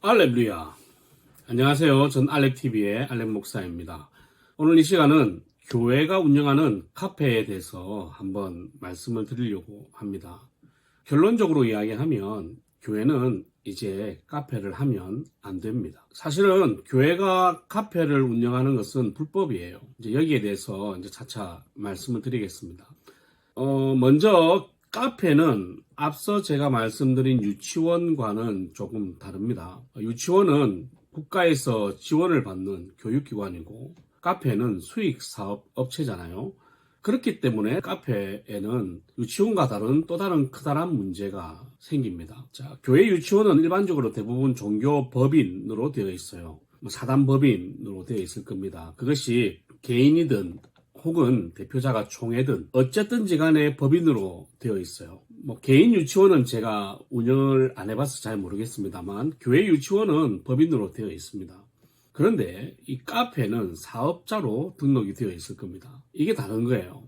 할렐루야. 안녕하세요. 전 알렉TV의 알렉 목사입니다. 오늘 이 시간은 교회가 운영하는 카페에 대해서 한번 말씀을 드리려고 합니다. 결론적으로 이야기하면 교회는 이제 카페를 하면 안 됩니다. 사실은 교회가 카페를 운영하는 것은 불법이에요. 이제 여기에 대해서 이제 차차 말씀을 드리겠습니다. 먼저 카페는 앞서 제가 말씀드린 유치원과는 조금 다릅니다. 유치원은 국가에서 지원을 받는 교육기관이고 카페는 수익사업 업체잖아요. 그렇기 때문에 카페에는 유치원과 다른 또 다른 커다란 문제가 생깁니다. 자, 교회 유치원은 일반적으로 대부분 종교 법인으로 되어 있어요. 사단 법인으로 되어 있을 겁니다. 그것이 개인이든 혹은 대표자가 총회든 어쨌든지 간에 법인으로 되어 있어요. 개인 유치원은 제가 운영을 안 해봐서 잘 모르겠습니다만 교회 유치원은 법인으로 되어 있습니다. 그런데 이 카페는 사업자로 등록이 되어 있을 겁니다. 이게 다른 거예요.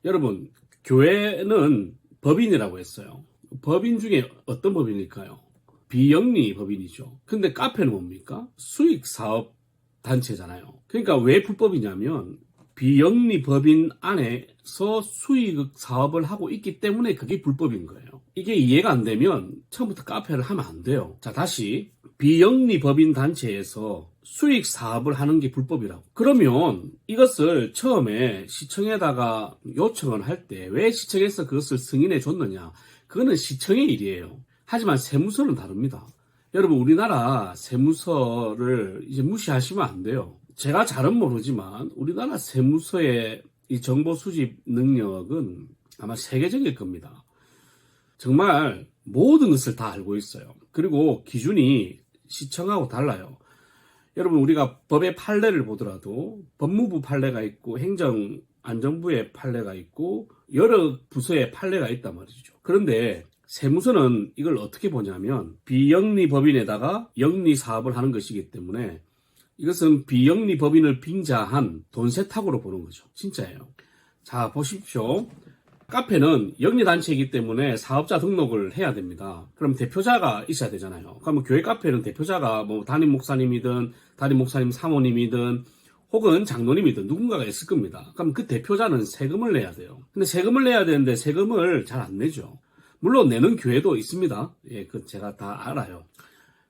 여러분, 교회는 법인이라고 했어요. 법인 중에 어떤 법인일까요? 비영리 법인이죠. 근데 카페는 뭡니까? 수익사업 단체잖아요. 그러니까 왜 불법이냐면 비영리 법인 안에서 수익 사업을 하고 있기 때문에 그게 불법인 거예요. 이게 이해가 안 되면 처음부터 카페를 하면 안 돼요. 자, 다시 비영리 법인 단체에서 수익 사업을 하는 게 불법이라고. 그러면 이것을 처음에 시청에다가 요청을 할 때 왜 시청에서 그것을 승인해 줬느냐? 그거는 시청의 일이에요. 하지만 세무서는 다릅니다. 여러분, 우리나라 세무서를 이제 무시하시면 안 돼요. 제가 잘은 모르지만 우리나라 세무서의 이 정보 수집 능력은 아마 세계적일 겁니다. 정말 모든 것을 다 알고 있어요. 그리고 기준이 시청하고 달라요. 여러분, 우리가 법의 판례를 보더라도 법무부 판례가 있고 행정안전부의 판례가 있고 여러 부서의 판례가 있단 말이죠. 그런데 세무서는 이걸 어떻게 보냐면 비영리 법인에다가 영리 사업을 하는 것이기 때문에 이것은 비영리 법인을 빙자한 돈 세탁으로 보는 거죠. 진짜예요. 자, 보십시오. 카페는 영리단체이기 때문에 사업자 등록을 해야 됩니다. 그럼 대표자가 있어야 되잖아요. 그러면 교회 카페는 대표자가 담임 목사님이든 담임 목사님 사모님이든 혹은 장로님이든 누군가가 있을 겁니다. 그럼 그 대표자는 세금을 내야 돼요. 근데 세금을 내야 되는데 세금을 잘 안 내죠. 물론 내는 교회도 있습니다. 예, 그 제가 다 알아요.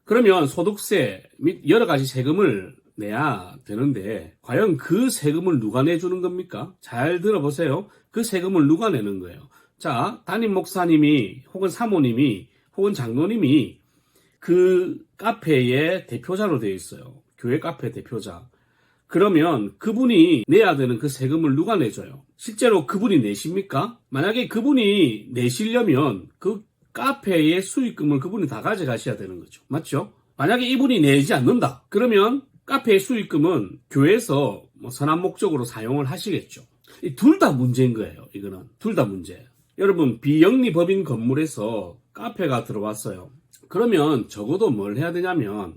그러면 소득세 및 여러 가지 세금을 내야 되는데 과연 그 세금을 누가 내주는 겁니까? 잘 들어보세요. 그 세금을 누가 내는 거예요? 자, 담임 목사님이 혹은 사모님이 혹은 장로님이 그 카페의 대표자로 되어 있어요. 교회 카페 대표자. 그러면 그분이 내야 되는 그 세금을 누가 내줘요? 실제로 그분이 내십니까? 만약에 그분이 내시려면 그 카페의 수익금을 그분이 다 가져가셔야 되는 거죠. 맞죠? 만약에 이분이 내지 않는다. 그러면 카페의 수익금은 교회에서 선한 목적으로 사용을 하시겠죠. 둘 다 문제인 거예요. 이거는 둘 다 문제예요. 여러분, 비영리 법인 건물에서 카페가 들어왔어요. 그러면 적어도 뭘 해야 되냐면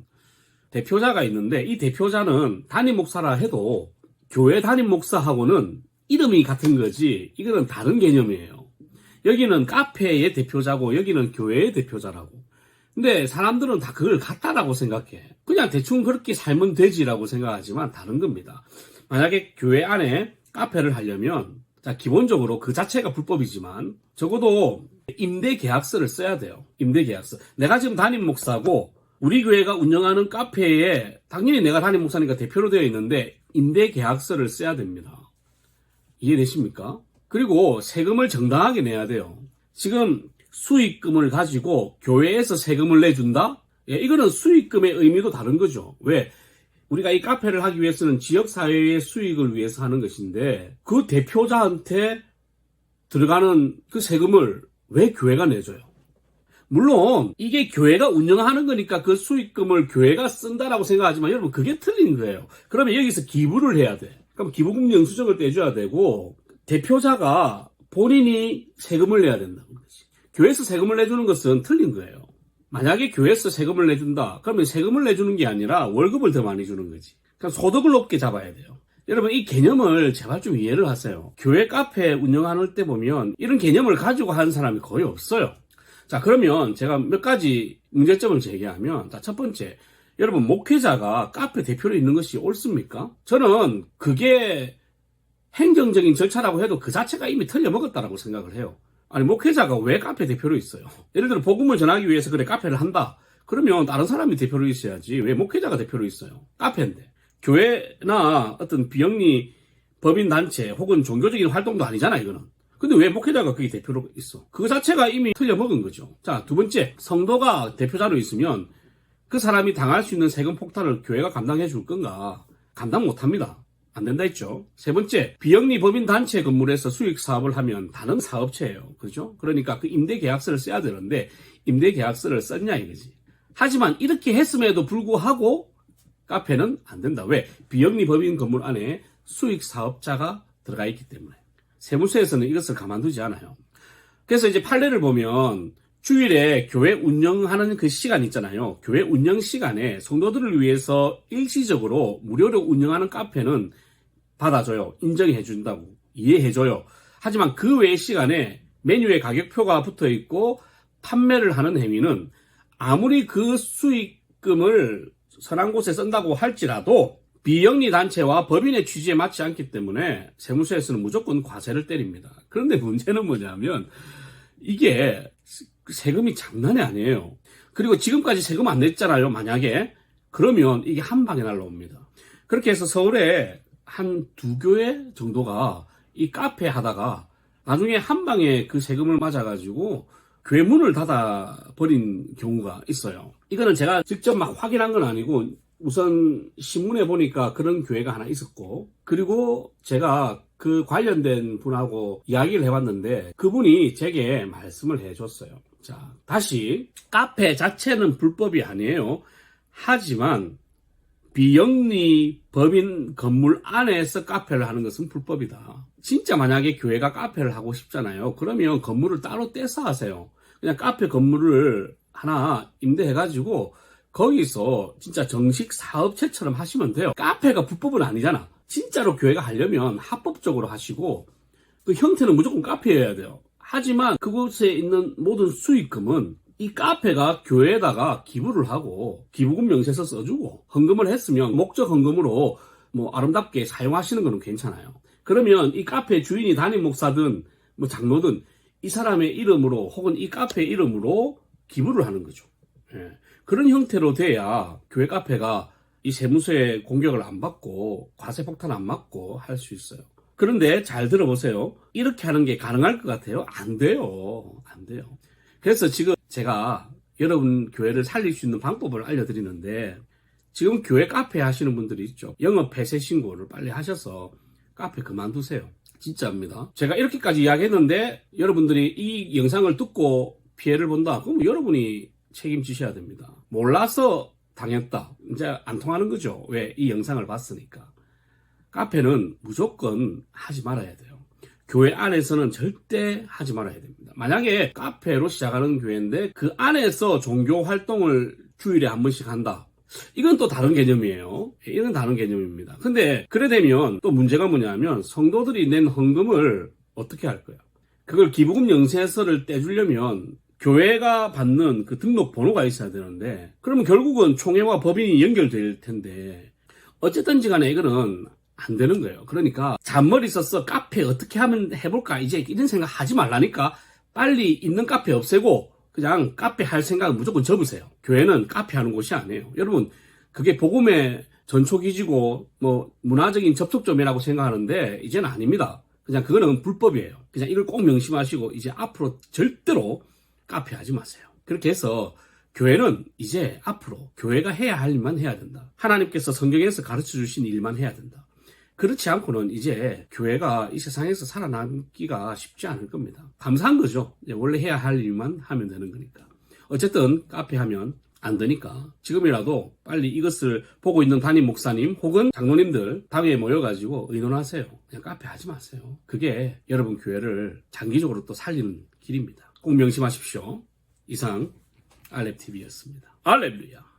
대표자가 있는데 이 대표자는 담임 목사라 해도 교회 담임 목사하고는 이름이 같은 거지 이거는 다른 개념이에요. 여기는 카페의 대표자고 여기는 교회의 대표자라고. 근데 사람들은 다 그걸 같다라고 생각해. 그냥 대충 그렇게 살면 되지라고 생각하지만 다른 겁니다. 만약에 교회 안에 카페를 하려면 자, 기본적으로 그 자체가 불법이지만 적어도 임대계약서를 써야 돼요. 임대계약서. 내가 지금 담임 목사고 우리 교회가 운영하는 카페에 당연히 내가 담임 목사니까 대표로 되어 있는데 임대계약서를 써야 됩니다. 이해되십니까? 그리고 세금을 정당하게 내야 돼요. 지금 수익금을 가지고 교회에서 세금을 내준다? 예, 이거는 수익금의 의미도 다른 거죠. 왜? 우리가 이 카페를 하기 위해서는 지역사회의 수익을 위해서 하는 것인데 그 대표자한테 들어가는 그 세금을 왜 교회가 내줘요? 물론 이게 교회가 운영하는 거니까 그 수익금을 교회가 쓴다라고 생각하지만 여러분 그게 틀린 거예요. 그러면 여기서 기부를 해야 돼. 그럼 기부금 영수증을 떼줘야 되고 대표자가 본인이 세금을 내야 된다는 거지. 교회에서 세금을 내주는 것은 틀린 거예요. 만약에 교회에서 세금을 내준다. 그러면 세금을 내주는 게 아니라 월급을 더 많이 주는 거지. 그러니까 소득을 높게 잡아야 돼요. 여러분 이 개념을 제발 좀 이해를 하세요. 교회 카페 운영할 때 보면 이런 개념을 가지고 하는 사람이 거의 없어요. 자, 그러면 제가 몇 가지 문제점을 제기하면, 자, 첫 번째, 여러분, 목회자가 카페 대표로 있는 것이 옳습니까? 저는 그게 행정적인 절차라고 해도 그 자체가 이미 틀려먹었다라고 생각을 해요. 아니, 목회자가 왜 카페 대표로 있어요? 예를 들어, 복음을 전하기 위해서 그래, 카페를 한다. 그러면 다른 사람이 대표로 있어야지. 왜 목회자가 대표로 있어요? 카페인데. 교회나 어떤 비영리 법인단체 혹은 종교적인 활동도 아니잖아, 이거는. 근데 왜 목회자가 거기 대표로 있어? 그거 자체가 이미 틀려먹은 거죠. 자, 두 번째, 성도가 대표자로 있으면 그 사람이 당할 수 있는 세금 폭탄을 교회가 감당해 줄 건가? 감당 못 합니다. 안 된다 했죠. 세 번째, 비영리 법인 단체 건물에서 수익 사업을 하면 다른 사업체예요. 그죠? 그러니까 그 임대 계약서를 써야 되는데 임대 계약서를 썼냐 이거지. 하지만 이렇게 했음에도 불구하고 카페는 안 된다. 왜? 비영리 법인 건물 안에 수익 사업자가 들어가 있기 때문에. 세무서에서는 이것을 가만두지 않아요. 그래서 이제 판례를 보면 주일에 교회 운영하는 그 시간 있잖아요. 교회 운영 시간에 성도들을 위해서 일시적으로 무료로 운영하는 카페는 받아줘요. 인정해준다고. 이해해줘요. 하지만 그 외의 시간에 메뉴에 가격표가 붙어 있고 판매를 하는 행위는 아무리 그 수익금을 선한 곳에 쓴다고 할지라도 비영리 단체와 법인의 취지에 맞지 않기 때문에 세무서에서는 무조건 과세를 때립니다. 그런데 문제는 뭐냐면 이게 세금이 장난이 아니에요. 그리고 지금까지 세금 안 냈잖아요. 만약에 그러면 이게 한 방에 날라옵니다. 그렇게 해서 서울에 한 2교회 정도가 이 카페 하다가 나중에 한 방에 그 세금을 맞아가지고 교회 문을 닫아버린 경우가 있어요. 이거는 제가 직접 막 확인한 건 아니고 우선 신문에 보니까 그런 교회가 하나 있었고, 그리고 제가 그 관련된 분하고 이야기를 해봤는데 그분이 제게 말씀을 해줬어요. 자, 다시 카페 자체는 불법이 아니에요. 하지만 비영리 법인 건물 안에서 카페를 하는 것은 불법이다. 진짜 만약에 교회가 카페를 하고 싶잖아요. 그러면 건물을 따로 떼서 하세요. 그냥 카페 건물을 하나 임대해가지고 거기서 진짜 정식 사업체처럼 하시면 돼요. 카페가 불법은 아니잖아. 진짜로 교회가 하려면 합법적으로 하시고 그 형태는 무조건 카페여야 돼요. 하지만 그곳에 있는 모든 수익금은 이 카페가 교회에다가 기부를 하고 기부금 명세서 써주고 헌금을 했으면 목적 헌금으로 뭐 아름답게 사용하시는 거는 괜찮아요. 그러면 이 카페 주인이 담임 목사든 뭐 장로든 이 사람의 이름으로 혹은 이 카페 이름으로 기부를 하는 거죠. 예. 그런 형태로 돼야 교회 카페가 이 세무서의 공격을 안 받고 과세 폭탄 안 맞고 할 수 있어요. 그런데 잘 들어보세요. 이렇게 하는 게 가능할 것 같아요? 안 돼요. 안 돼요. 그래서 지금 제가 여러분 교회를 살릴 수 있는 방법을 알려드리는데 지금 교회 카페 하시는 분들이 있죠. 영업 폐쇄 신고를 빨리 하셔서 카페 그만두세요. 진짜입니다. 제가 이렇게까지 이야기했는데 여러분들이 이 영상을 듣고 피해를 본다. 그럼 여러분이 책임지셔야 됩니다. 몰라서 당했다. 이제 안 통하는 거죠. 왜? 이 영상을 봤으니까. 카페는 무조건 하지 말아야 돼요. 교회 안에서는 절대 하지 말아야 됩니다. 만약에 카페로 시작하는 교회인데 그 안에서 종교 활동을 주일에 한 번씩 한다. 이건 또 다른 개념이에요. 이건 다른 개념입니다. 근데 그래 되면 또 문제가 뭐냐면 성도들이 낸 헌금을 어떻게 할 거야? 그걸 기부금 영세서를 떼주려면 교회가 받는 그 등록 번호가 있어야 되는데 그러면 결국은 총회와 법인이 연결될 텐데 어쨌든지 간에 이거는 안 되는 거예요. 그러니까 잔머리 써서 카페 어떻게 하면 해볼까 이제 이런 생각 하지 말라니까 빨리 있는 카페 없애고 그냥 카페 할 생각은 무조건 접으세요. 교회는 카페 하는 곳이 아니에요. 여러분 그게 복음의 전초기지고 뭐 문화적인 접촉점이라고 생각하는데 이제는 아닙니다. 그냥 그거는 불법이에요. 그냥 이걸 꼭 명심하시고 이제 앞으로 절대로 카페 하지 마세요. 그렇게 해서 교회는 이제 앞으로 교회가 해야 할 일만 해야 된다. 하나님께서 성경에서 가르쳐 주신 일만 해야 된다. 그렇지 않고는 이제 교회가 이 세상에서 살아남기가 쉽지 않을 겁니다. 감사한 거죠. 원래 해야 할 일만 하면 되는 거니까. 어쨌든 카페 하면 안 되니까 지금이라도 빨리 이것을 보고 있는 담임 목사님 혹은 장로님들 당에 모여가지고 의논하세요. 그냥 카페 하지 마세요. 그게 여러분 교회를 장기적으로 또 살리는 길입니다. 꼭 명심하십시오. 이상 알렙TV였습니다. 알렐루야.